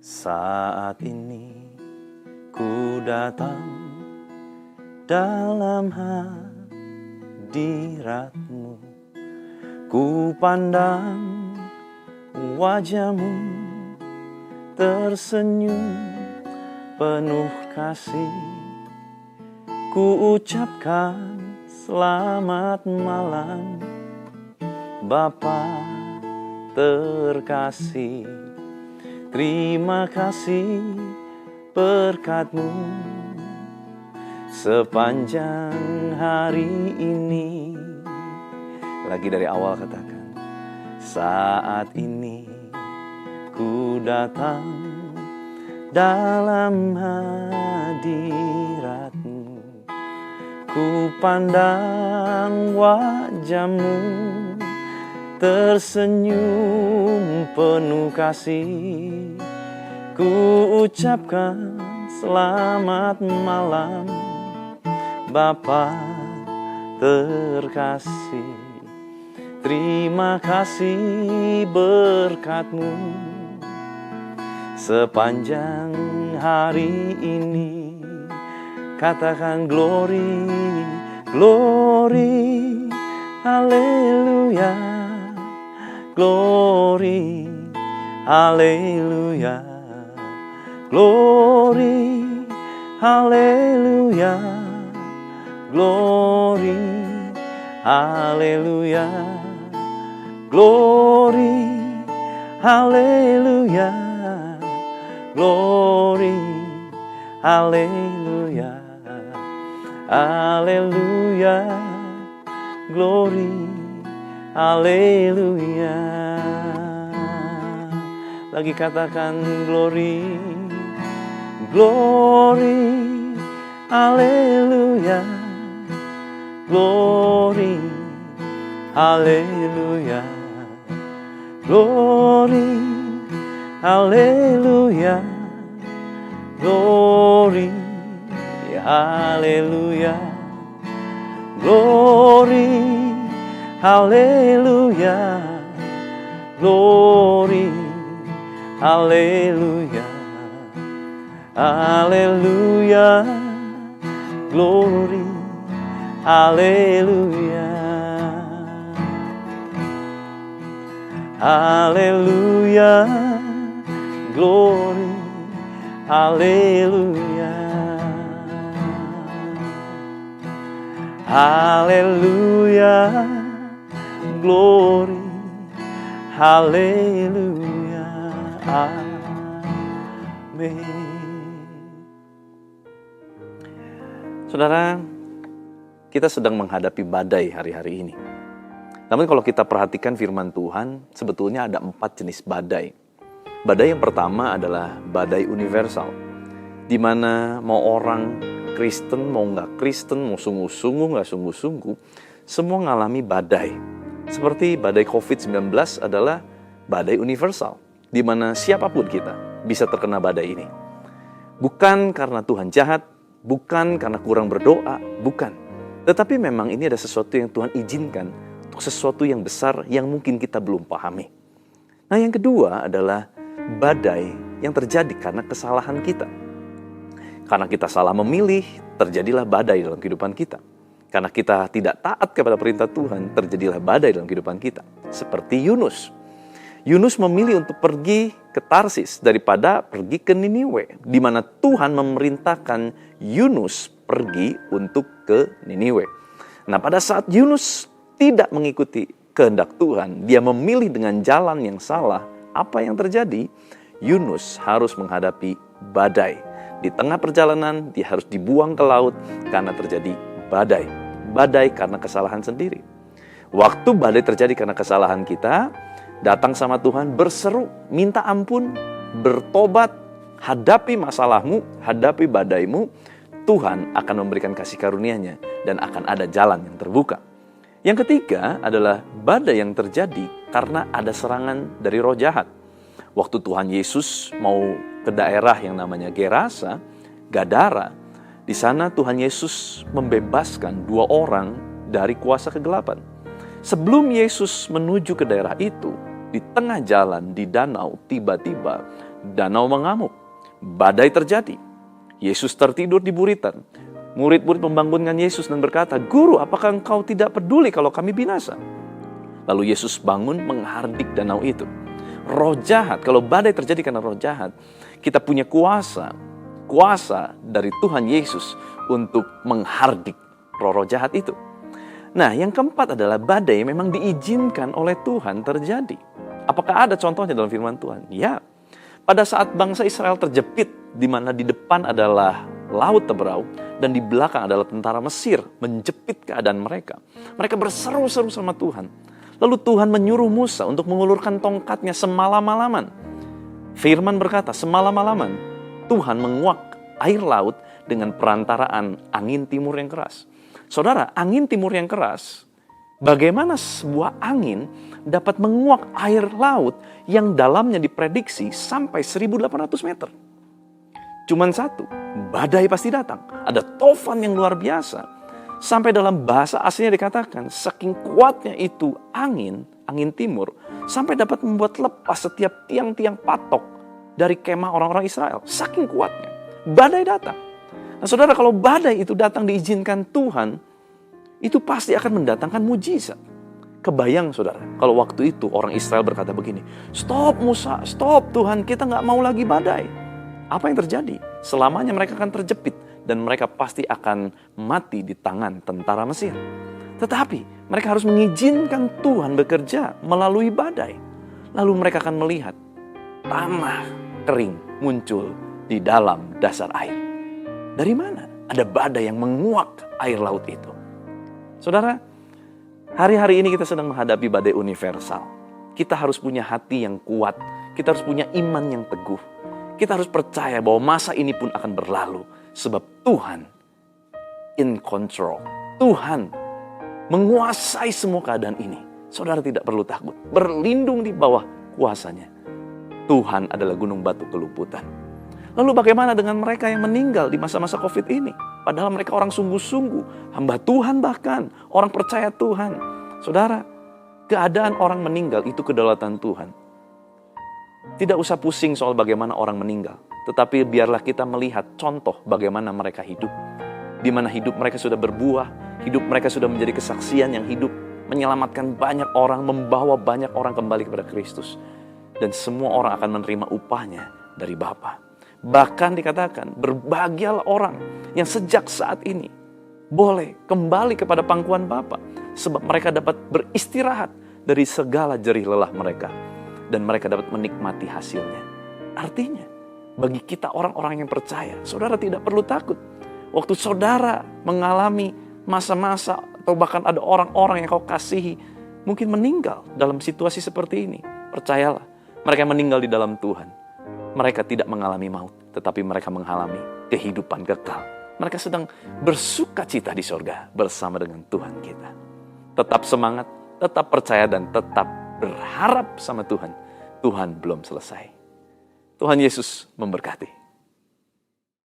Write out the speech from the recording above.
Saat ini ku datang dalam hadirat-Mu, ku pandang wajah-Mu tersenyum penuh kasih, ku ucapkan selamat malam Bapa terkasih. Terima kasih berkat-Mu sepanjang hari ini. Lagi dari awal katakan, saat ini ku datang dalam hadirat-Mu, ku pandang wajah-Mu tersenyum penuh kasih, ku ucapkan selamat malam Bapa terkasih. Terima kasih berkat-Mu sepanjang hari ini. Katakan glory, glory, haleluya. Glory, haleluya. Glory, haleluya. Glory, haleluya. Glory, haleluya. Glory, haleluya. Haleluya. Glory, haleluya. Lagi katakan glory, glory, haleluya. Glory, haleluya. Glory, haleluya. Glory, haleluya. Glory, haleluya. Glory, haleluya. Haleluya. Glory, haleluya. Haleluya. Glory, haleluya. Haleluya. Glory, haleluya. Amin. Saudara, kita sedang menghadapi badai hari-hari ini. Namun kalau kita perhatikan firman Tuhan, sebetulnya ada 4 jenis badai. Badai yang pertama adalah badai universal, di mana mau orang Kristen, mau nggak Kristen, mau sungguh-sungguh, nggak sungguh-sungguh, semua mengalami badai. Seperti badai COVID-19 adalah badai universal, di mana siapapun kita bisa terkena badai ini. Bukan karena Tuhan jahat, bukan karena kurang berdoa, bukan. Tetapi memang ini ada sesuatu yang Tuhan izinkan, untuk sesuatu yang besar yang mungkin kita belum pahami. Nah, yang kedua adalah badai yang terjadi karena kesalahan kita. Karena kita salah memilih, terjadilah badai dalam kehidupan kita. Karena kita tidak taat kepada perintah Tuhan, terjadilah badai dalam kehidupan kita. Seperti Yunus. Yunus memilih untuk pergi ke Tarsis daripada pergi ke Niniwe, di mana Tuhan memerintahkan Yunus pergi untuk ke Niniwe. Nah, pada saat Yunus tidak mengikuti kehendak Tuhan, dia memilih dengan jalan yang salah, apa yang terjadi? Yunus harus menghadapi badai. Di tengah perjalanan, dia harus dibuang ke laut karena terjadi badai. Badai karena kesalahan sendiri. Waktu badai terjadi karena kesalahan kita, datang sama Tuhan, berseru, minta ampun, bertobat, hadapi masalahmu, hadapi badaimu, Tuhan akan memberikan kasih karunia-Nya dan akan ada jalan yang terbuka. Yang ketiga adalah badai yang terjadi karena ada serangan dari roh jahat. Waktu Tuhan Yesus mau ke daerah yang namanya Gerasa, Gadara, di sana Tuhan Yesus membebaskan 2 orang dari kuasa kegelapan. Sebelum Yesus menuju ke daerah itu, di tengah jalan di danau, tiba-tiba danau mengamuk, badai terjadi. Yesus tertidur di buritan. Murid-murid membangunkan Yesus dan berkata, "Guru, apakah engkau tidak peduli kalau kami binasa?" Lalu Yesus bangun menghardik danau itu. Roh jahat, kalau badai terjadi karena roh jahat, kita punya kuasa dari Tuhan Yesus untuk menghardik roh-roh jahat itu. Nah, yang keempat adalah badai memang diizinkan oleh Tuhan terjadi. Apakah ada contohnya dalam firman Tuhan? Ya, pada saat bangsa Israel terjepit, di mana di depan adalah laut Teberau, dan di belakang adalah tentara Mesir menjepit keadaan mereka. Mereka berseru-seru sama Tuhan. Lalu Tuhan menyuruh Musa untuk mengulurkan tongkatnya semalam-malaman. Firman berkata, semalam-malaman Tuhan menguak air laut dengan perantaraan angin timur yang keras. Saudara, angin timur yang keras, bagaimana sebuah angin dapat menguak air laut yang dalamnya diprediksi sampai 1.800 meter? Cuman satu, badai pasti datang. Ada tofan yang luar biasa. Sampai dalam bahasa aslinya dikatakan, saking kuatnya itu angin timur, sampai dapat membuat lepas setiap tiang-tiang patok dari kemah orang-orang Israel. Saking kuatnya, badai datang. Nah saudara, kalau badai itu datang diizinkan Tuhan, itu pasti akan mendatangkan mujizat. Kebayang saudara, kalau waktu itu orang Israel berkata begini, "Stop Musa, stop Tuhan, kita nggak mau lagi badai." Apa yang terjadi? Selamanya mereka akan terjepit dan mereka pasti akan mati di tangan tentara Mesir. Tetapi mereka harus mengizinkan Tuhan bekerja melalui badai. Lalu mereka akan melihat tanah kering muncul di dalam dasar air. Dari mana? Ada badai yang menguak air laut itu. Saudara, hari-hari ini kita sedang menghadapi badai universal. Kita harus punya hati yang kuat. Kita harus punya iman yang teguh. Kita harus percaya bahwa masa ini pun akan berlalu. Sebab Tuhan in control. Tuhan menguasai semua keadaan ini. Saudara tidak perlu takut. Berlindung di bawah kuasanya. Tuhan adalah gunung batu keluputan. Lalu bagaimana dengan mereka yang meninggal di masa-masa COVID ini? Padahal mereka orang sungguh-sungguh. Hamba Tuhan bahkan. Orang percaya Tuhan. Saudara, keadaan orang meninggal itu kedaulatan Tuhan. Tidak usah pusing soal bagaimana orang meninggal. Tetapi biarlah kita melihat contoh bagaimana mereka hidup. Di mana hidup mereka sudah berbuah. Hidup mereka sudah menjadi kesaksian yang hidup. Menyelamatkan banyak orang. Membawa banyak orang kembali kepada Kristus. Dan semua orang akan menerima upahnya dari Bapa. Bahkan dikatakan berbahagialah orang yang sejak saat ini boleh kembali kepada pangkuan Bapa. Sebab mereka dapat beristirahat dari segala jerih lelah mereka. Dan mereka dapat menikmati hasilnya. Artinya, bagi kita orang-orang yang percaya, saudara tidak perlu takut. Waktu saudara mengalami masa-masa atau bahkan ada orang-orang yang kau kasihi mungkin meninggal dalam situasi seperti ini. Percayalah, mereka meninggal di dalam Tuhan. Mereka tidak mengalami maut, tetapi mereka mengalami kehidupan kekal. Mereka sedang bersuka cita di surga bersama dengan Tuhan kita. Tetap semangat, tetap percaya dan tetap berharap sama Tuhan. Tuhan belum selesai. Tuhan Yesus memberkati.